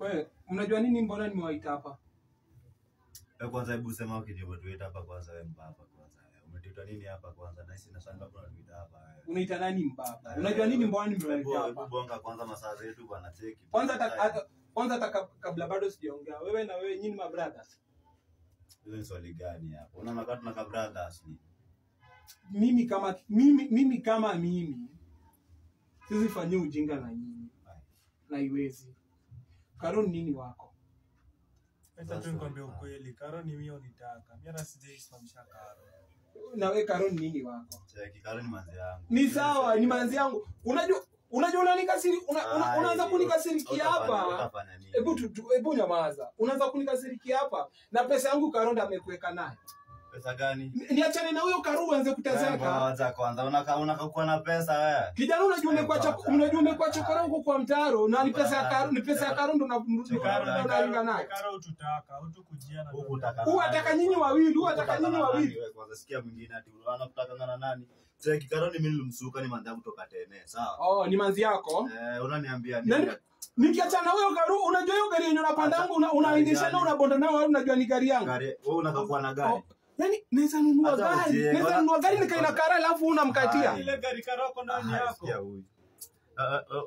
Wewe unajua nini mbona nimewaita hapa? Kwanza hebu sema ukinivuta hapa kwanza wewe mbaba kwanza. Umetuita nini hapa kwanza? Na sisi nashangaa kuna tuita hapa wewe. Unaita nani mbaba? Unajua nini mbona nimewaita hapa? Hebu bonga kwanza masaa zetu bwana cheki. Kwanza kabla bado sijaongea. Wewe na wewe nyinyi ma brothers. Hizo ni swali gani hapo? Unaona kama tuna brothers ni. Mimi kama sisi fanyie ujinga na nyinyi. Na iwezi. Karo nini wako? Sasa tu nikwambie ukweli, Karo ni mimi unitaka. Mimi hata sijaisomesha Karo. Na wewe Karo nini wako? Cheki Karo ni manzi yangu. Ni sawa, ni manzi yangu. Unajua unanikasiri, unaanza kunikasirikia hapa. Hebu nyamaza. Unaanza kunikasirikia hapa na pesa yangu Karo ndo amekuweka nayo. Pesa gani? Niachane na huyo Karo uanze kutazeka. Acha kwanza unakakuwa na pesa wewe. Kijana unajua umekuwa chokora huko kwa mtaro na ni pesa ya Karo ndo unalinga nayo. Karo ututaka, utukujia na unataka nyinyi wawili, Wewe kwanza sikia mwingine ati unakutaka na nani? Cheki Karo ni mimi nilimsuka ni manzi yangu kutoka Tene, sawa? Oh, ni manzi yako? Unaniambia nini? Nikiachana huyo Karo, unajua hiyo gari yenye unapanda yangu unaendesha na unabonda nao wewe unajua ni gari yangu. Wewe unakakuwa na gari. Yaani naweza nunua gari nikaina Kara alafu unamkatia. Ile gari Karo yako ndani yako. Sikia huyu.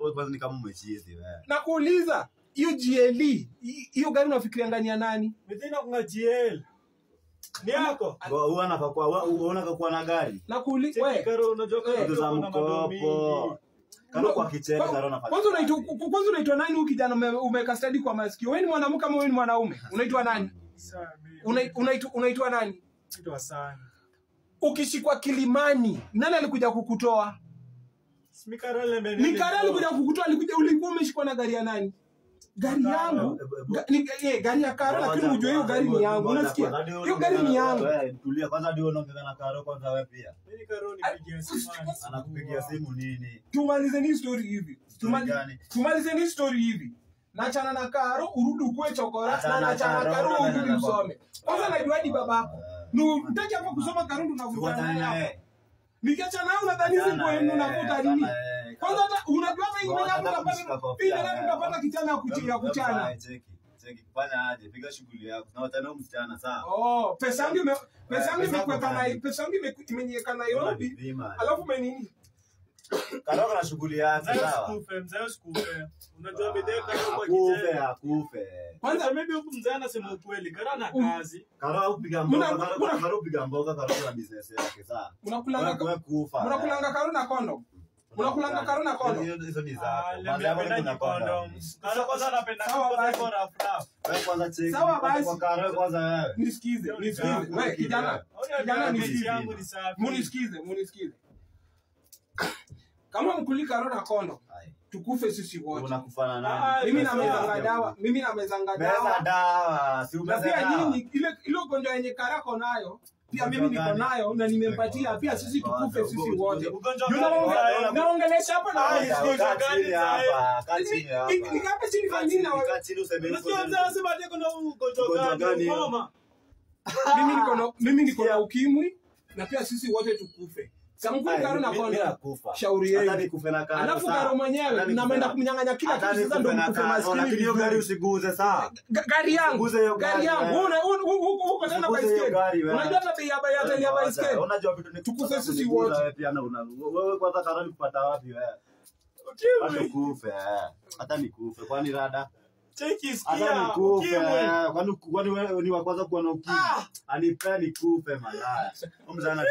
Wewe kwanza ni kama umechizi wewe. Nakuuliza, hiyo GLE, hiyo gari unafikiria ngani ya nani? Mithina kuna GL. Ni yako. Wewe unakakuwa na gari. Nakuuliza wewe. Karo unajua Karo za mkopo. Karo kwa kichele Karo nafanya. Kwanza unaitwa nani huyu kijana umeka study kwa masikio? Wewe ni mwanamke kama wewe ni mwanaume? Unaitwa nani? Unaitwa nani? Naitwa Sani. Ukishikwa Kilimani, nani alikuja kukutoa? Ni Karo alikuja kukutoa, ulikuwa umeshikwa na gari ya nani? Gari yangu. Gari ya Karo lakini unajua hiyo gari ni yangu. Unasikia? Hiyo gari ni yangu. Wewe tulia kwanza ndio unaongea na Karo kwanza wewe pia. Mimi Karo nipigia simu. Anakupigia simu nini? Tumalize ni story hivi. Nachana na Karo urudi ukue chokora na nachana na Karo urudi usome. Kwanza najua hadi babako. Mtaki hapa kusoma Karo ndo navuta naye. Nikiacha nao unadhani sipo yenu unavuta nini? Kwanza hata unajua mimi utapata kijana ya kuchana. Cheki kufanya aje? Piga shughuli yako. Na watano msichana sawa. Oh, pesa yangu imeniweka Nairobi. Alafu nini? Karo na shughuli yake sawa. Mzee sikufe. Unajua bedeka kwa kijana. Akufe. Kwanza maybe huko mzee anasema ukweli. Karo na kazi. Karo upiga mboga, Karo na business yake sawa. Unakulanga Karo na kondo. Unakulanga Karo na kondo. Hizo ni zako. Napenda na kondo. Karo kwanza anapenda kwa rafraf. Wewe kwanza cheki. Sawa basi. Kwa Karo kwanza wewe. Nisikize. Wewe kijana munisikize. Kama mkuli Karo na kondo, tukufe sisi wote. Unakufana nani? Mimi na mezanga dawa. Si umeza dawa. Pia nyinyi ile ugonjwa yenye Karako nayo, pia mimi niko nayo na nimempatia pia sisi tukufe sisi wote. Naongelesha hapa na ugonjwa gani hapa? Nikape chini kwa nini na wewe? Unasema ati kuna ugonjwa gani? Mimi niko na ukimwi na pia sisi wote tukufe. Samkuli Karo na kondo. Shauri yenu. Hata nikufe na Karo. Alafu Karo mwenyewe naenda kumnyang'anya kila kitu sasa ndio mkufe maskini. Hiyo gari usiguze sawa. Gari yangu. Huko tena baiskeli. Unajua hata bei ya baiskeli. Unajua vitu ni tukufe sisi wote. Wewe kwanza Karo nikupata wapi wewe? Hata nikufe. Hata nikufe kwani rada? Cheki sikia. Hata nikufe. Kwani wewe ni wa kwanza kuwa na ukimwi. Anipeni nikufe malaya. Mzana